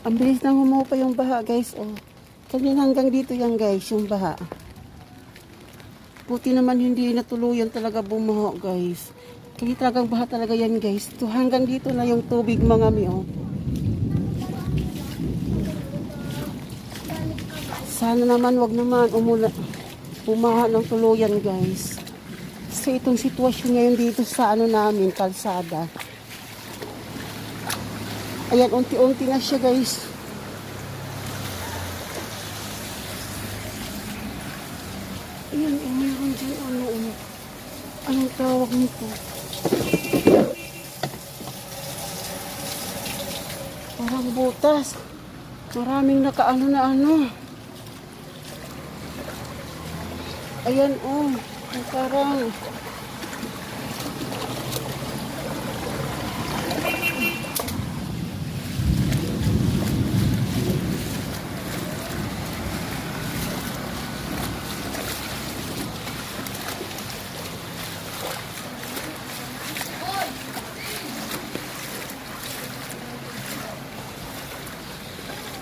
Ang bilis nang humupa yung baha, guys. Oh. Kanina hanggang dito yan, guys, yung baha. Buti naman hindi natuluyan talaga bumuho, guys. Kaya talagang baha talaga yan, guys. To, hanggang dito na yung tubig, mga mi, oh. Sana naman, wag naman bumaha ng tuluyan, guys. So, itong sitwasyon ngayon dito sa ano namin, kalsada. Ayan, unti-unti na siya, guys. Ayan, meron dyan, anong tawag nito? Parang butas. Maraming nakaano na ano. Ayan, oh. Parang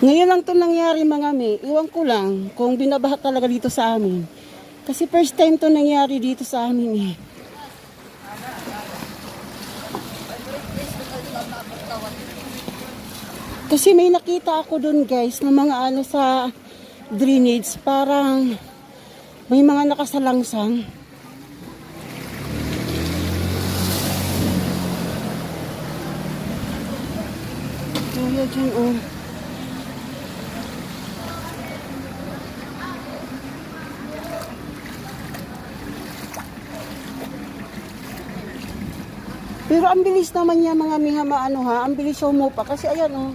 ngayon lang to nangyari, mga mi. Iwan ko lang kung binabaha talaga dito sa amin. Kasi first time to nangyari dito sa amin eh. Kasi may nakita ako dun, guys, ng mga ano sa drainage. Parang may mga nakasalangsang. Kaya dyan, oh. Pero ang bilis naman niya, mga miha, ano ha, ang bilis siya umupa kasi ayan, oh.